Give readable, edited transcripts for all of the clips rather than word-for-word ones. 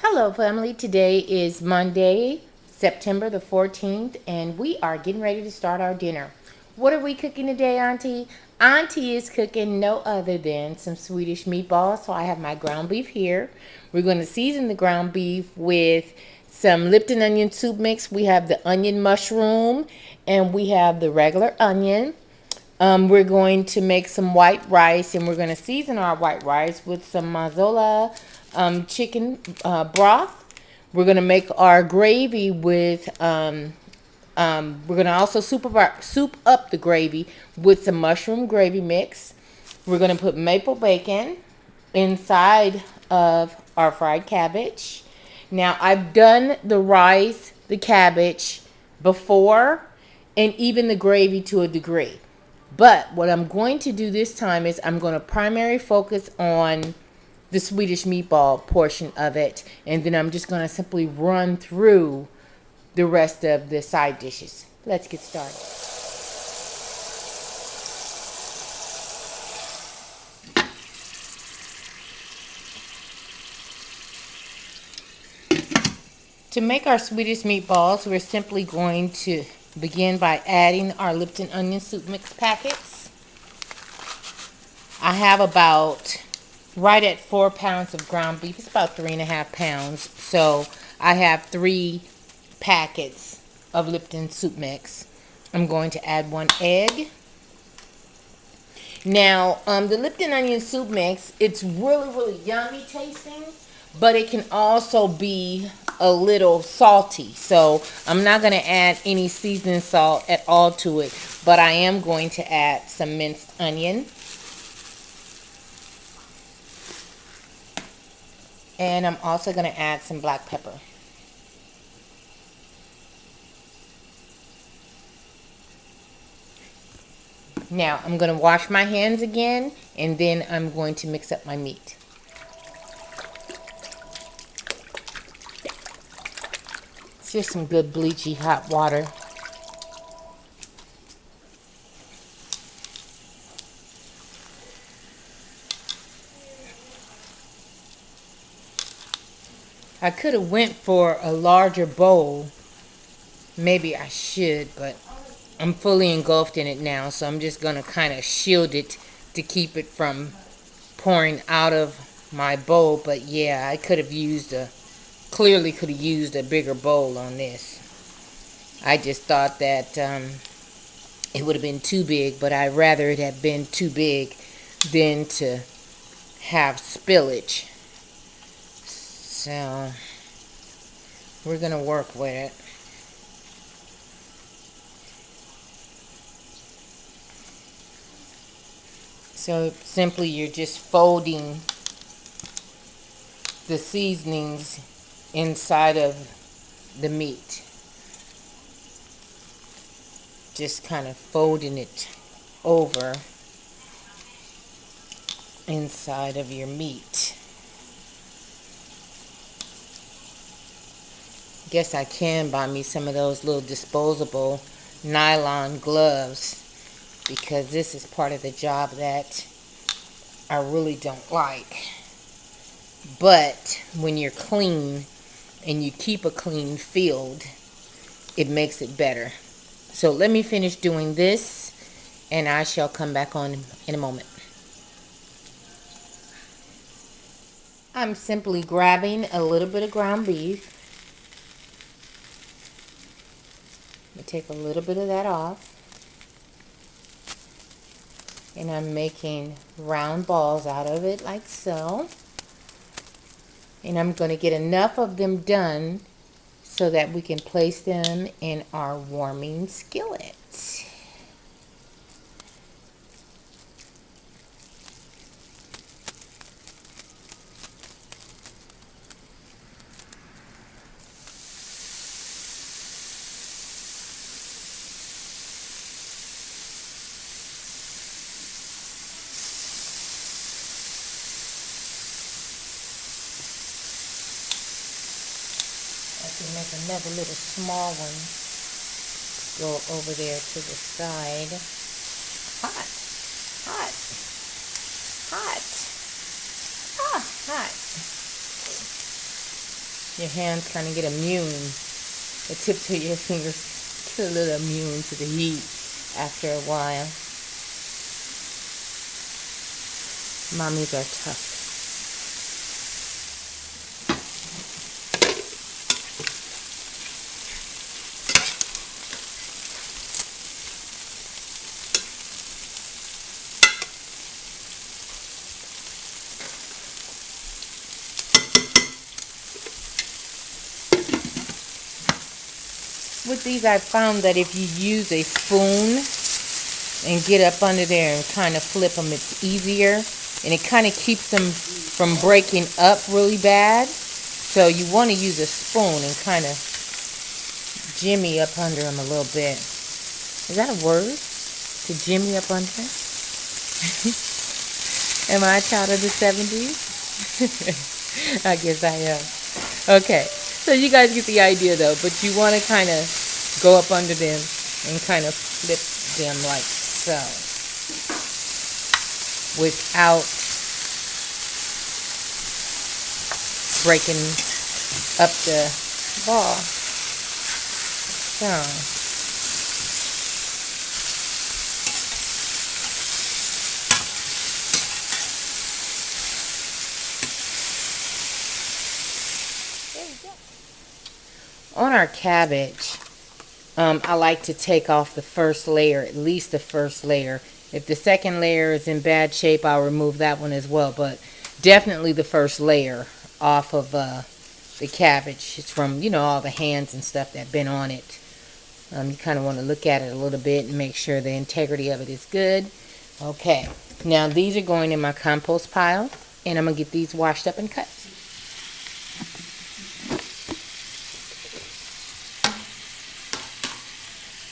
Hello family, today is Monday, September the 14th, and we are getting ready to start our dinner. What are we cooking today, Auntie? Auntie is cooking no other than some Swedish meatballs. So I have my ground beef here. We're going to season the ground beef with some Lipton onion soup mix. We have the onion mushroom and we have the regular onion. We're going to make some white rice, and we're going to season our white rice with some mazola chicken broth. We're going to make our gravy with, we're going to also soup up the gravy with some mushroom gravy mix. We're going to put maple bacon inside of our fried cabbage. Now, I've done the rice, the cabbage before, and even the gravy to a degree. But what I'm going to do this time is I'm going to primarily focus on the Swedish meatball portion of it. And then I'm just going to simply run through the rest of the side dishes. Let's get started. To make our Swedish meatballs, we're simply going to begin by adding our Lipton onion soup mix packets. I have about right at 4 pounds of ground beef. It's about 3.5 pounds. So I have 3 packets of Lipton soup mix. I'm going to add 1 egg. Now, the Lipton onion soup mix, it's really yummy tasting, but it can also be a little salty. So I'm not going to add any seasoning salt at all to it, but I am going to add some minced onion. And I'm also going to add some black pepper. Now, I'm going to wash my hands again, and then I'm going to mix up my meat. It's just some good bleachy hot water. I could have went for a larger bowl. Maybe I should, but I'm fully engulfed in it now, so I'm just going to kind of shield it to keep it from pouring out of my bowl. But yeah, I could have used clearly could have used a bigger bowl on this. I just thought that it would have been too big, but I'd rather it had been too big than to have spillage. So we're going to work with it. So simply you're just folding the seasonings inside of the meat. Just kind of folding it over inside of your meat. Guess I can buy me some of those little disposable nylon gloves, because this is part of the job that I really don't like. But when you're clean and you keep a clean field, it makes it better. So let me finish doing this, and I shall come back on in a moment. I'm simply grabbing a little bit of ground beef. Let me take a little bit of that off. And I'm making round balls out of it like so. And I'm going to get enough of them done so that we can place them in our warming skillet. I can make another little small one go over there to the side. Hot, hot, hot, hot. Your hands kind of get immune. The tips of your fingers get a little immune to the heat after a while. Mommies are tough. With these, I found that if you use a spoon and get up under there and kind of flip them, it's easier. And it kind of keeps them from breaking up really bad. So you want to use a spoon and kind of jimmy up under them a little bit. Is that a word? To jimmy up under? Am I a child of the 70s? I guess I am. Okay, so you guys get the idea though, but you want to kind of go up under them and kind of flip them like so without breaking up the ball. So. On our cabbage, I like to take off the first layer, at least the first layer. If the second layer is in bad shape, I'll remove that one as well. But definitely the first layer off of the cabbage. It's from, you know, all the hands and stuff that been on it. You kind of want to look at it a little bit and make sure the integrity of it is good. Okay, now these are going in my compost pile, and I'm going to get these washed up and cut.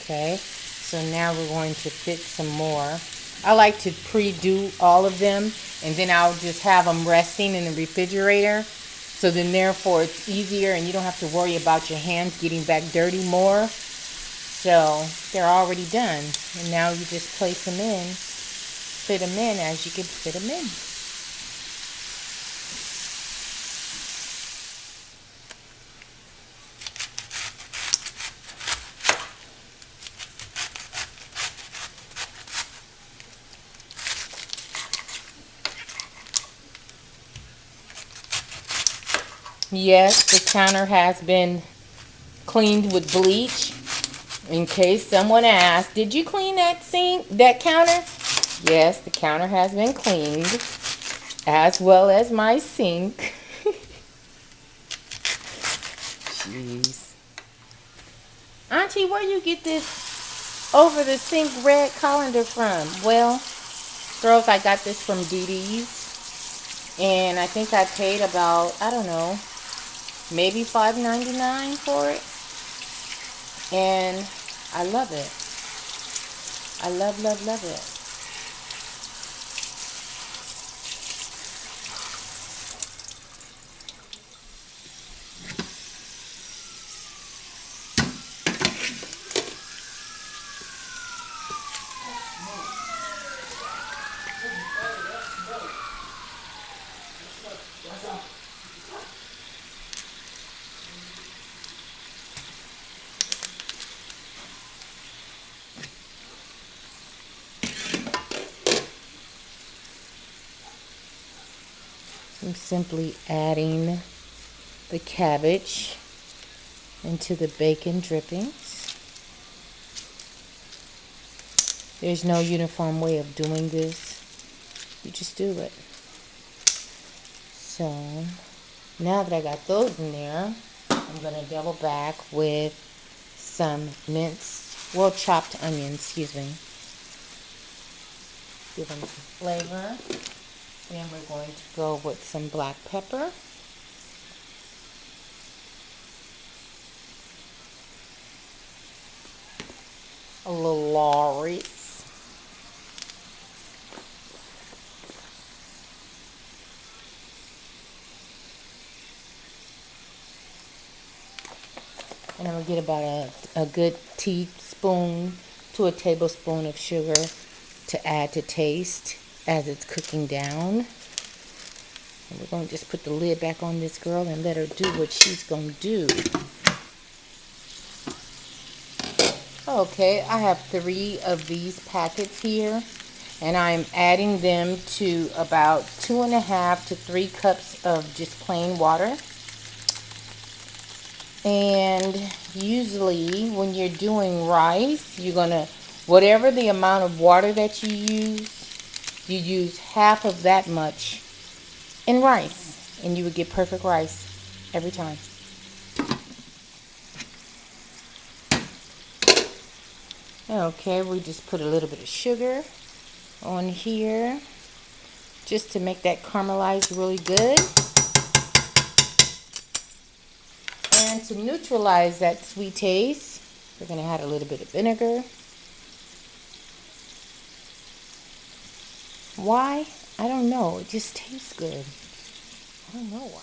Okay, so now we're going to fit some more. I like to pre-do all of them, and then I'll just have them resting in the refrigerator. So then therefore it's easier and you don't have to worry about your hands getting back dirty more. So they're already done. And now you just place them in, fit them in as you can fit them in. Yes, the counter has been cleaned with bleach. In case someone asked, did you clean that counter? Yes, the counter has been cleaned, as well as my sink. Jeez. Auntie, where you get this over the sink red colander from? Well, girls, I got this from Dee Dee's. And I think I paid about, I don't know, maybe $5.99 for it. And I love it. I love, love, love it. I'm simply adding the cabbage into the bacon drippings. There's no uniform way of doing this. You just do it. So now that I got those in there, I'm going to double back with some chopped onions, excuse me. Give them some flavor. Then we're going to go with some black pepper. A little Lawry's. And I'm going to get about a good teaspoon to a tablespoon of sugar to add to taste as it's cooking down. And we're going to just put the lid back on this girl and let her do what she's going to do. Okay, I have 3 of these packets here, and I'm adding them to about 2.5 to 3 cups of just plain water. And usually when you're doing rice, you're going to, whatever the amount of water that you use half of that much in rice, and you would get perfect rice every time. Okay, we just put a little bit of sugar on here just to make that caramelize really good. And to neutralize that sweet taste, we're going to add a little bit of vinegar. Why? I don't know. It just tastes good. I don't know why.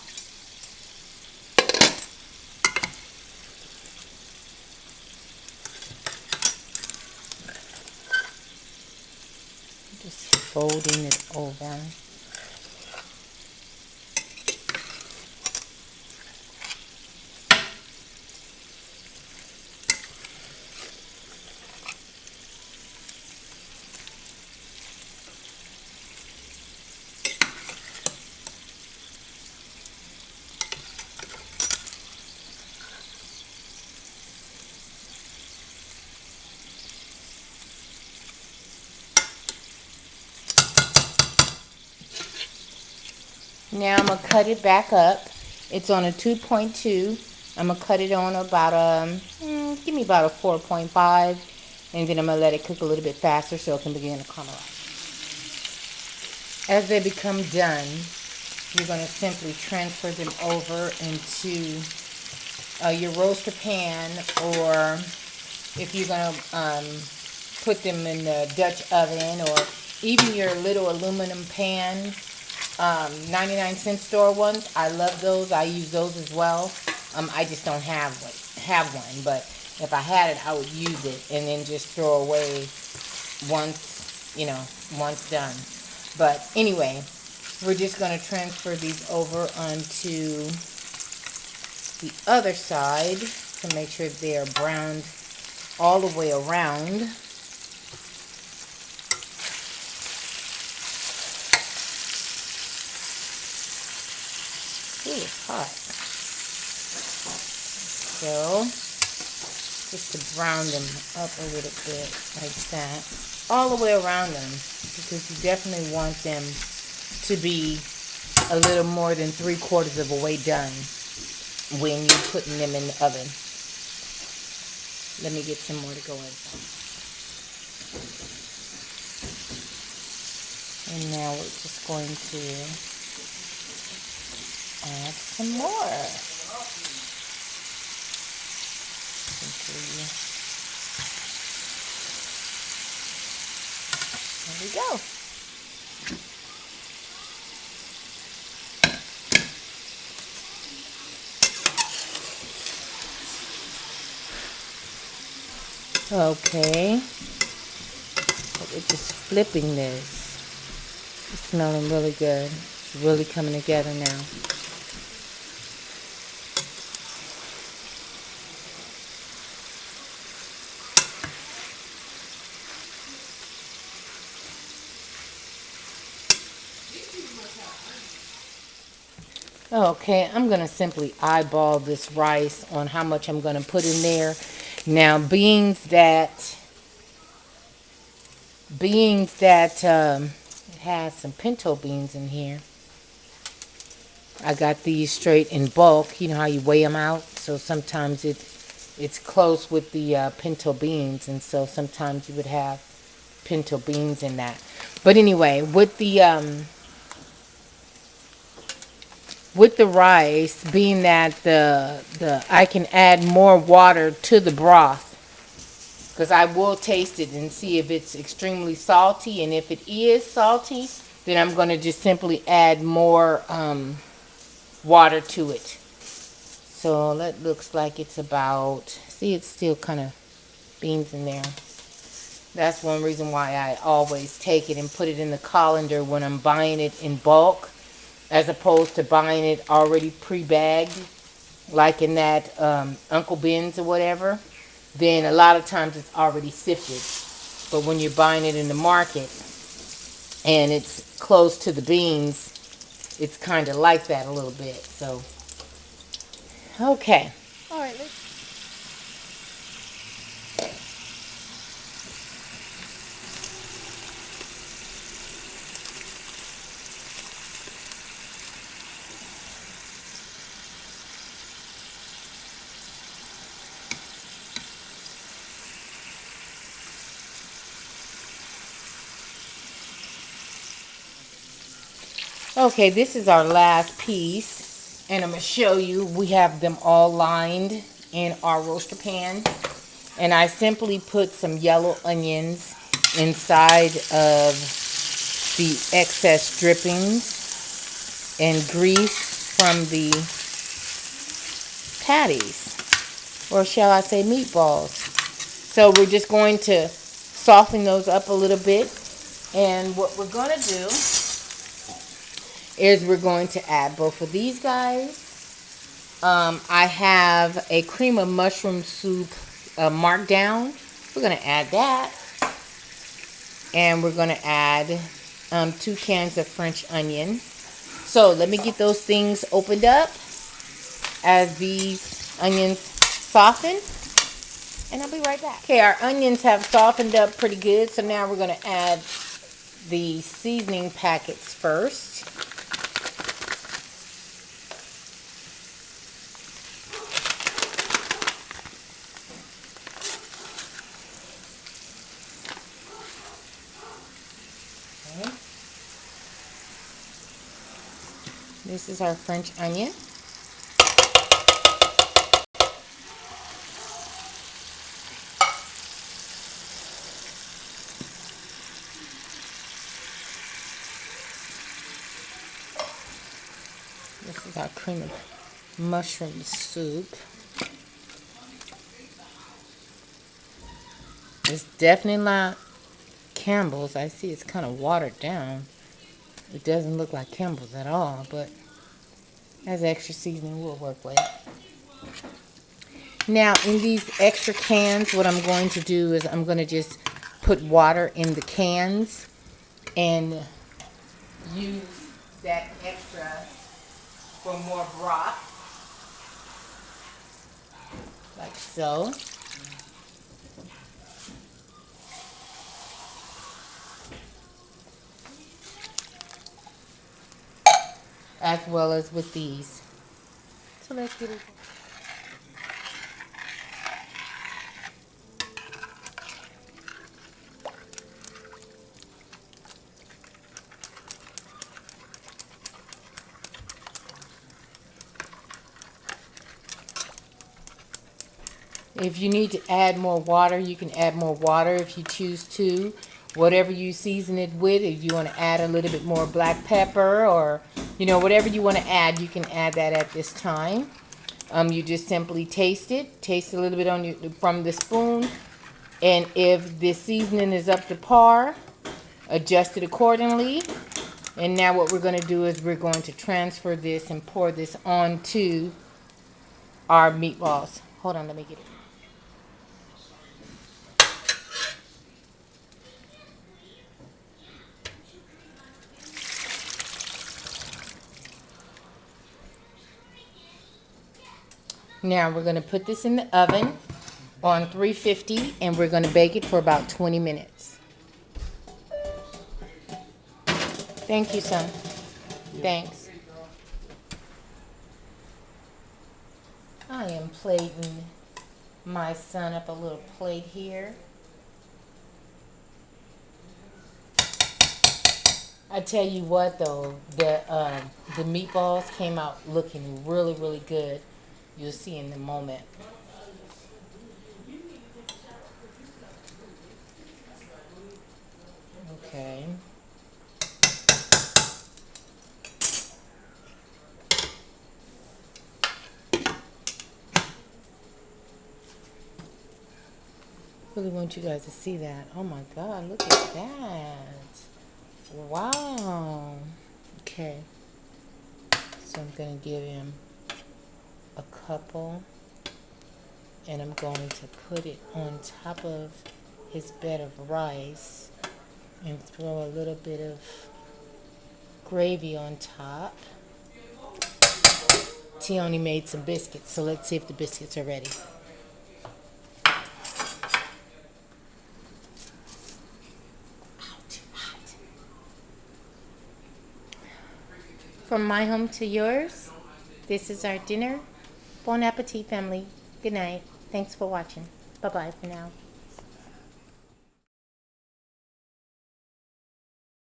Just folding it over. Now I'm going to cut it back up. It's on a 2.2. I'm going to cut it on about give me about a 4.5. And then I'm going to let it cook a little bit faster so it can begin to caramelize. As they become done, you're going to simply transfer them over into your roaster pan, or if you're going to put them in the Dutch oven, or even your little aluminum pan. 99-cent store ones. I love those. I use those as well. I just don't have one, but if I had it, I would use it and then just throw away once done. But anyway, we're just going to transfer these over onto the other side to make sure they are browned all the way around. Ooh, it's hot. So, just to brown them up a little bit like that. All the way around them, because you definitely want them to be a little more than 3/4 of a way done when you're putting them in the oven. Let me get some more to go in. And now we're just going to add some more. There we go. Okay. We're just flipping this. It's smelling really good. It's really coming together now. Okay, I'm going to simply eyeball this rice on how much I'm going to put in there. Now, beans that it has some pinto beans in here. I got these straight in bulk. You know how you weigh them out? So sometimes it's close with the pinto beans, and so sometimes you would have pinto beans in that. But anyway, with the rice, being that I can add more water to the broth, because I will taste it and see if it's extremely salty, and if it is salty, then I'm going to just simply add more water to it. So that looks like it's about, see, it's still kind of beans in there. That's one reason why I always take it and put it in the colander when I'm buying it in bulk. as opposed to buying it already pre-bagged, like in that Uncle Ben's or whatever. Then a lot of times it's already sifted. But when you're buying it in the market and it's close to the beans, it's kind of like that a little bit. So, okay. All right, let's. Okay, this is our last piece, and I'm going to show you. We have them all lined in our roaster pan, and I simply put some yellow onions inside of the excess drippings and grease from the patties, or shall I say meatballs. So we're just going to soften those up a little bit, and what we're going to do is we're going to add both of these guys. I have a cream of mushroom soup marked down. We're going to add that. And we're going to add 2 cans of French onion. So let me get those things opened up as these onions soften. And I'll be right back. Okay, our onions have softened up pretty good. So now we're going to add the seasoning packets first. This is our French onion. This is our cream of mushroom soup. It's definitely not Campbell's. I see it's kind of watered down. It doesn't look like Campbell's at all, but as extra seasoning will work with it. Now, in these extra cans, what I'm going to do is I'm going to just put water in the cans and use that extra for more broth, like so. As well as with these. So let's get it. If you need to add more water, you can add more water if you choose to. Whatever you season it with, if you want to add a little bit more black pepper or, you know, whatever you want to add, you can add that at this time. You just simply taste it. Taste a little bit on your, from the spoon. And if the seasoning is up to par, adjust it accordingly. And now what we're going to do is we're going to transfer this and pour this onto our meatballs. Hold on, let me get it. Now we're going to put this in the oven on 350 and we're going to bake it for about 20 minutes. Thank you, son. Thanks. I am plating my son up a little plate here. I tell you what though, the meatballs came out looking really, really good. You'll see in a moment. Okay. Really want you guys to see that. Oh my God, look at that. Wow. Okay. So I'm going to give him a couple, and I'm going to put it on top of his bed of rice and throw a little bit of gravy on top. Tioni made some biscuits, so let's see if the biscuits are ready. From my home to yours, this is our dinner. Bon appetit, family. Good night. Thanks for watching. Bye-bye for now.